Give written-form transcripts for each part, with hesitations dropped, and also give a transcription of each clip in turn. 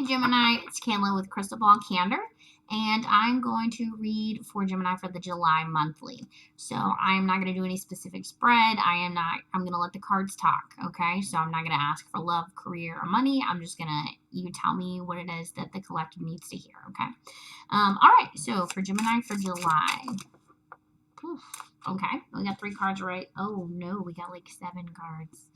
Gemini, it's Kayla with Crystal Ball Candor, and I'm going to read for Gemini for the July monthly. So I am not going to do any specific spread. I'm going to let the cards talk, okay? So I'm not going to ask for love, career, or money. I'm just going to, you tell me what it is that the collective needs to hear, okay? All right, so for Gemini for July. Oof, okay, we got 3 cards right. Oh no, we got like 7 cards.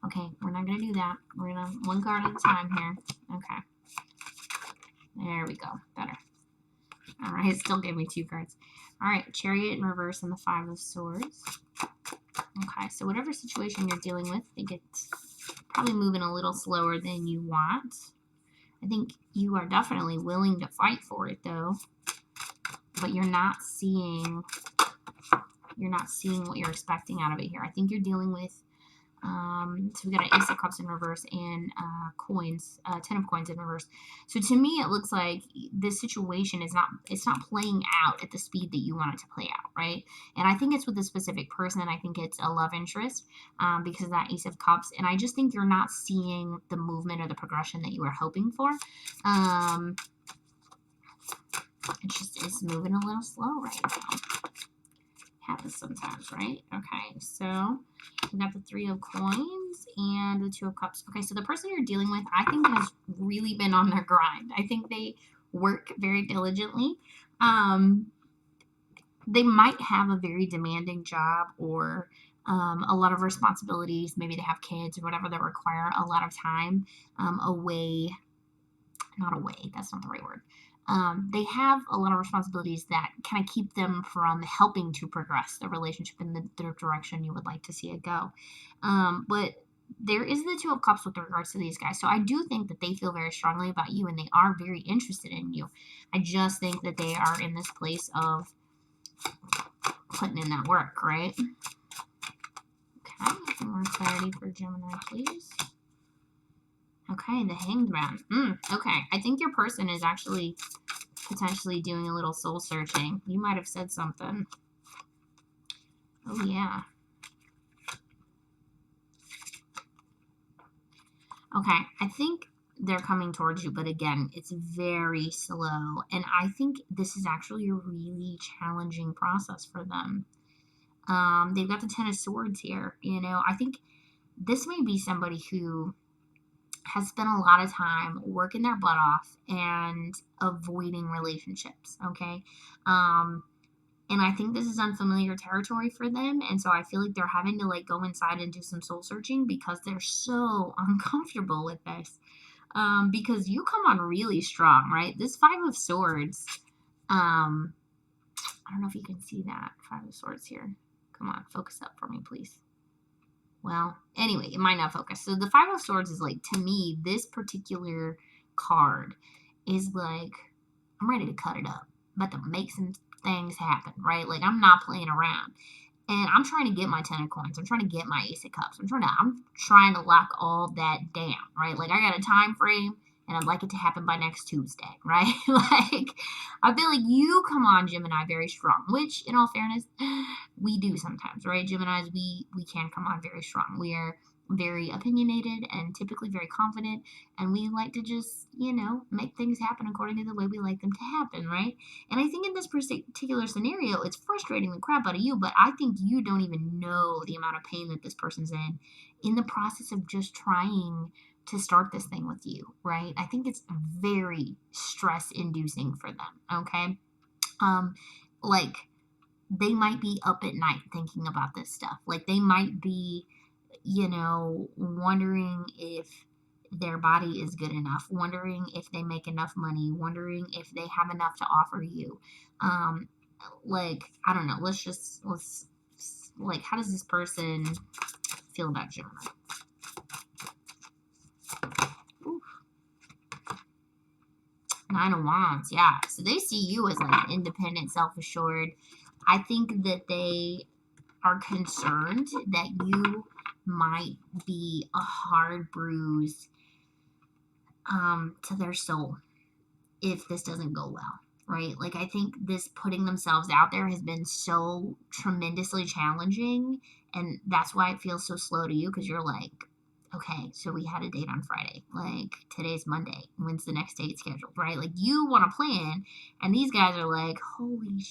Okay, we're not going to do that. We're going to one card at a time here. Okay. There we go. Better. All right, it still gave me 2 cards. All right, Chariot in reverse and the 5 of Swords. Okay, so whatever situation you're dealing with, I think it's probably moving a little slower than you want. I think you are definitely willing to fight for it, though. But you're not seeing what you're expecting out of it here. I think you're dealing with so we got an Ace of Cups in reverse and coins, 10 of coins in reverse. So to me, it looks like this situation is not playing out at the speed that you want it to play out, right? And I think it's with a specific person. I think it's a love interest because of that Ace of Cups. And I just think you're not seeing the movement or the progression that you were hoping for. It's moving a little slow right now. Happens sometimes, right? Okay, so we got the 3 of coins and the 2 of cups. Okay, so the person you're dealing with, I think, has really been on their grind. I think they work very diligently. They might have a very demanding job or a lot of responsibilities. Maybe they have kids or whatever that require a lot of time away. Not away, that's not the right word. They have a lot of responsibilities that kind of keep them from helping to progress the relationship in the direction you would like to see it go. But there is the 2 of Cups with regards to these guys. So I do think that they feel very strongly about you and they are very interested in you. I just think that they are in this place of putting in that work, right? Okay, some more clarity for Gemini, please. Okay, the Hanged Man. Okay, I think your person is actually potentially doing a little soul searching. You might have said something. Oh, yeah. Okay, I think they're coming towards you, but again, it's very slow. And I think this is actually a really challenging process for them. They've got the 10 of Swords here. You know, I think this may be somebody who has spent a lot of time working their butt off and avoiding relationships, okay? And I think this is unfamiliar territory for them, and so I feel like they're having to, like, go inside and do some soul searching because they're so uncomfortable with this. Because you come on really strong, right? This 5 of Swords, I don't know if you can see that, 5 of Swords here. Come on, focus up for me, please. Well, anyway, it might not focus. So the 5 of Swords is like, to me, this particular card is like, I'm ready to cut it up. I'm about to make some things happen, right? Like, I'm not playing around. And I'm trying to get my 10 of coins. I'm trying to get my Ace of Cups. I'm trying to lock all that down, right? Like, I got a time frame, and I'd like it to happen by next Tuesday, right? Like, I feel like you come on, Gemini, very strong, which, in all fairness, we do sometimes, right? Geminis, we can come on very strong. We are very opinionated and typically very confident, and we like to just, make things happen according to the way we like them to happen, right? And I think in this particular scenario, it's frustrating the crap out of you, but I think you don't even know the amount of pain that this person's in the process of just trying to start this thing with you, right? I think it's very stress-inducing for them, okay? Like, they might be up at night thinking about this stuff. Like, they might be, wondering if their body is good enough, wondering if they make enough money, wondering if they have enough to offer you. Like, I don't know, like, how does this person feel about Gemini? Ooh. 9 of Wands, yeah. So they see you as, like, independent, self-assured. I think that they are concerned that you might be a hard bruise to their soul if this doesn't go well, right? Like, I think this putting themselves out there has been so tremendously challenging, and that's why it feels so slow to you, because you're like, okay, so we had a date on Friday. Like, today's Monday. When's the next date scheduled, right? Like, you want to plan, and these guys are like, holy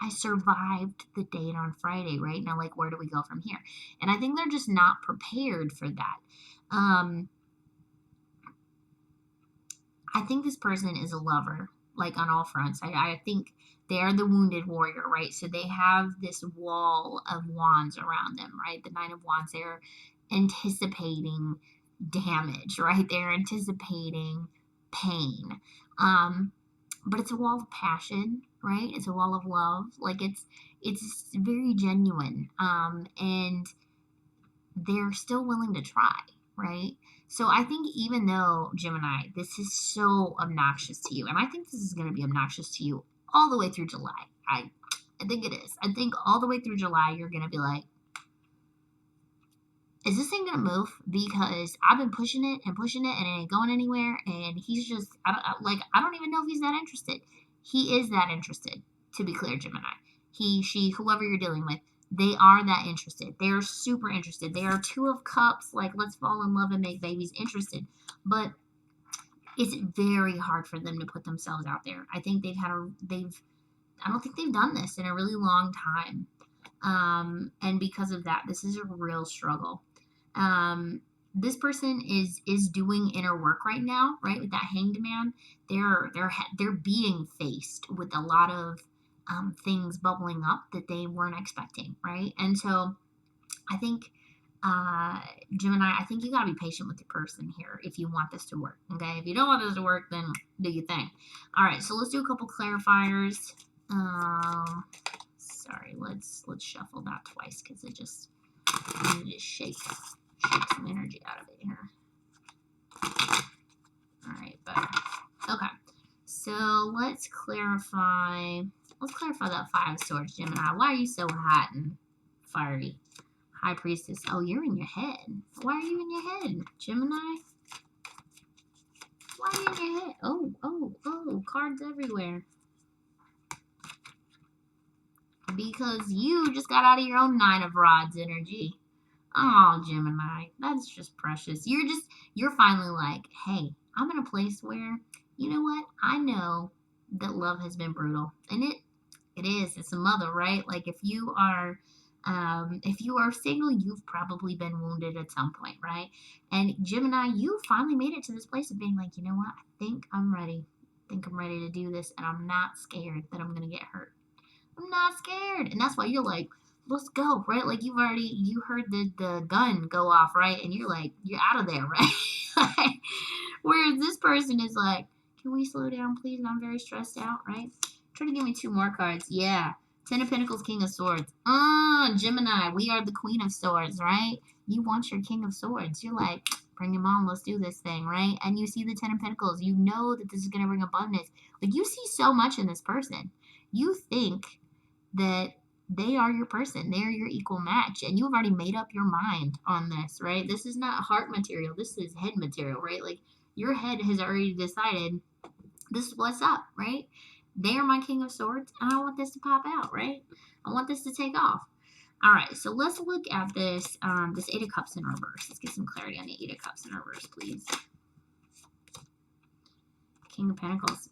I survived the date on Friday, right? Now, like, where do we go from here? And I think they're just not prepared for that. I think this person is a lover, like on all fronts. I think they're the wounded warrior, right? So they have this wall of wands around them, right? The Nine of Wands, they're anticipating damage, right? They're anticipating pain. But it's a wall of passion, right? It's a wall of love. Like it's very genuine. And they're still willing to try, right? So I think even though, Gemini, this is so obnoxious to you, and I think this is going to be obnoxious to you all the way through July. I think it is. I think all the way through July, you're going to be like, is this thing going to move? Because I've been pushing it and it ain't going anywhere. And he's just, I don't even know if he's that interested. He is that interested, to be clear, Gemini. He, she, whoever you're dealing with, they are that interested. They are super interested. They are Two of Cups, like, let's fall in love and make babies interested. But it's very hard for them to put themselves out there. I think I don't think they've done this in a really long time. And because of that, this is a real struggle. This person is doing inner work right now, right? With that Hanged Man, they're being faced with a lot of things bubbling up that they weren't expecting, right? And so I think, Gemini, I think you gotta be patient with your person here if you want this to work. Okay, if you don't want this to work, then do your thing. All right, so let's do a couple clarifiers. Sorry, let's shuffle that twice because it just I need to shake some energy out of it here. All right, but okay. So let's clarify. Let's clarify that Five of Swords, Gemini. Why are you so hot and fiery? High Priestess. Oh, you're in your head. Why are you in your head, Gemini? Why are you in your head? Oh, cards everywhere. Because you just got out of your own Nine of Rods energy. Oh, Gemini, that's just precious. You're finally like, hey, I'm in a place where, you know what? I know that love has been brutal, and it is. It's a mother, right? Like if you are single, you've probably been wounded at some point, right? And Gemini, you finally made it to this place of being like, you know what? I think I'm ready. I think I'm ready to do this, and I'm not scared that I'm gonna get hurt. I'm not scared, and that's why you're like, let's go, right? Like you heard the gun go off, right? And you're like, you're out of there, right? Like, whereas this person is like, can we slow down, please? I'm very stressed out, right? Try to give me two more cards. Yeah. Ten of Pentacles, King of Swords. Gemini, we are the Queen of Swords, right? You want your King of Swords. You're like, bring him on, let's do this thing, right? And you see the Ten of Pentacles. You know that this is going to bring abundance. Like, you see so much in this person. You think that they are your person. They are your equal match. And you've already made up your mind on this, right? This is not heart material. This is head material, right? Like, your head has already decided this is what's up, right? They are my King of Swords, and I want this to pop out, right? I want this to take off. All right, so let's look at this this Eight of Cups in reverse. Let's get some clarity on the Eight of Cups in reverse, please. King of Pentacles.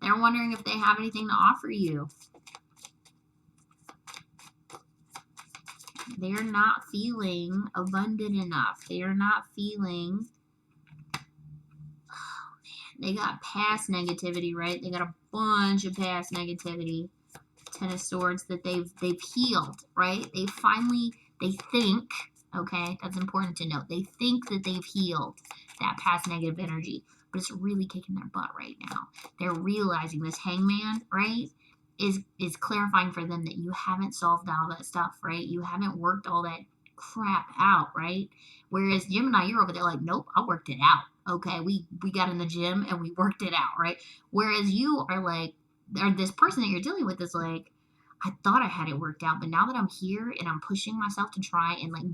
They're wondering if they have anything to offer you. They're not feeling abundant enough. They are not feeling... Oh, man. They got past negativity, right? They got a bunch of past negativity. Ten of Swords that they've healed, right? They think, okay, that's important to note. They think that they've healed that past negative energy, but it's really kicking their butt right now. They're realizing this Hangman, right, is clarifying for them that you haven't solved all that stuff, right? You haven't worked all that crap out, right? Whereas Gemini, you're over there like, nope, I worked it out. Okay, we got in the gym and we worked it out, right? Whereas you are like, or this person that you're dealing with is like, I thought I had it worked out, but now that I'm here and I'm pushing myself to try and like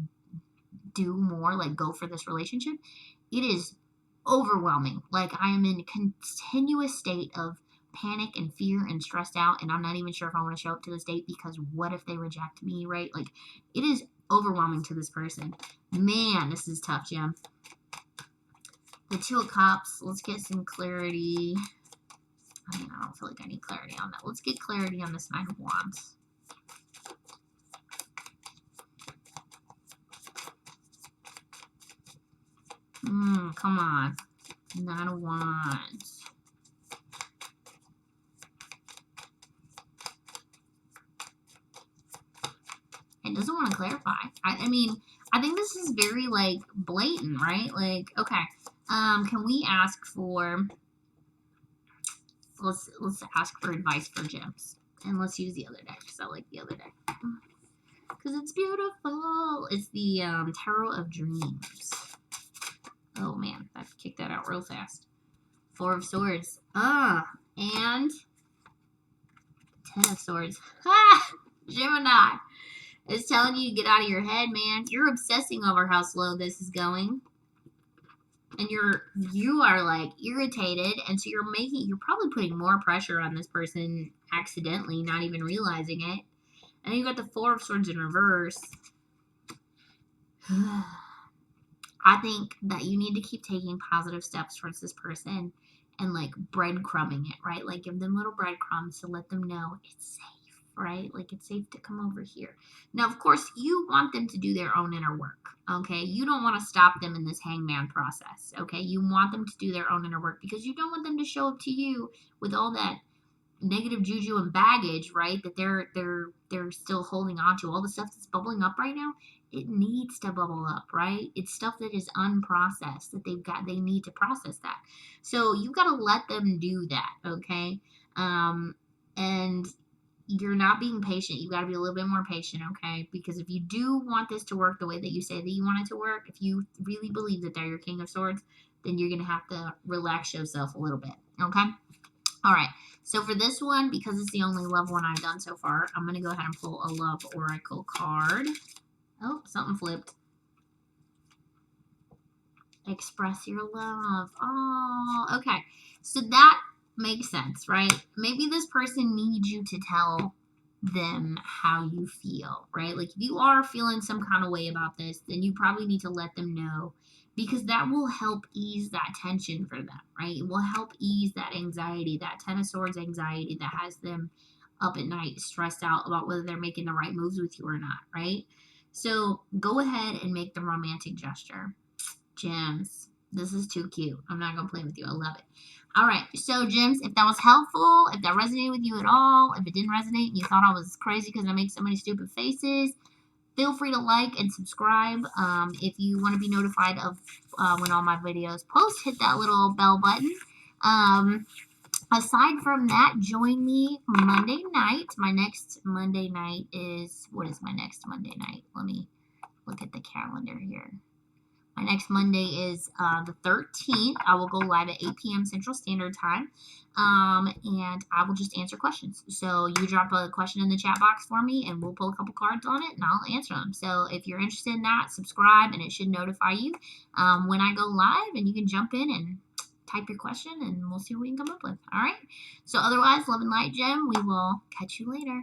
do more, like go for this relationship, it is overwhelming. Like I am in a continuous state of panic and fear and stressed out, and I'm not even sure if I want to show up to this date because what if they reject me, right? Like it is overwhelming to this person. Man, this is tough, Jim. The Two of Cups. Let's get some clarity. I mean, I don't feel like I need clarity on that. Let's get clarity on this Nine of Wands. Come on. Nine of Wands. It doesn't want to clarify. I mean, I think this is very, like, blatant, right? Like, okay. Can we ask for... Let's ask for advice for gems. And let's use the other deck, because I like the other deck. Because it's beautiful. It's the Tarot of Dreams. Oh, man. I kicked that out real fast. Four of Swords. And Ten of Swords. Ha! Gemini. It's telling you to get out of your head, man. You're obsessing over how slow this is going. And you are like irritated, and so you're probably putting more pressure on this person accidentally, not even realizing it. And you got the Four of Swords in reverse. I think that you need to keep taking positive steps towards this person and like breadcrumbing it, right? Like give them little breadcrumbs to let them know it's safe. Right? Like it's safe to come over here. Now, of course, you want them to do their own inner work. Okay? You don't want to stop them in this hangman process. Okay? You want them to do their own inner work because you don't want them to show up to you with all that negative juju and baggage, right? That they're still holding on to. All the stuff that's bubbling up right now, it needs to bubble up, right? It's stuff that is unprocessed that they need to process that. So you've got to let them do that, okay? And you're not being patient. You've got to be a little bit more patient, okay? Because if you do want this to work the way that you say that you want it to work, if you really believe that they're your King of Swords, then you're going to have to relax yourself a little bit, okay? All right. So for this one, because it's the only love one I've done so far, I'm going to go ahead and pull a Love Oracle card. Oh, something flipped. Express your love. Oh, okay. So that makes sense, right? Maybe this person needs you to tell them how you feel, right? Like if you are feeling some kind of way about this, then you probably need to let them know, because that will help ease that tension for them, right? It will help ease that anxiety, that Ten of Swords anxiety that has them up at night stressed out about whether they're making the right moves with you or not, right? So go ahead and make the romantic gesture. Gems, this is too cute. I'm not going to play with you. I love it. All right. So, Gems, if that was helpful, if that resonated with you at all, if it didn't resonate and you thought I was crazy because I make so many stupid faces, feel free to like and subscribe. If you want to be notified of when all my videos post, hit that little bell button. Aside from that, join me Monday night. My next Monday night is, what is my next Monday night? Let me look at the calendar here. My next Monday is the 13th. I will go live at 8 p.m. Central Standard Time, and I will just answer questions. So you drop a question in the chat box for me, and we'll pull a couple cards on it, and I'll answer them. So if you're interested in that, subscribe, and it should notify you when I go live, and you can jump in and type your question, and we'll see what we can come up with. All right? So otherwise, love and light, Gem. We will catch you later.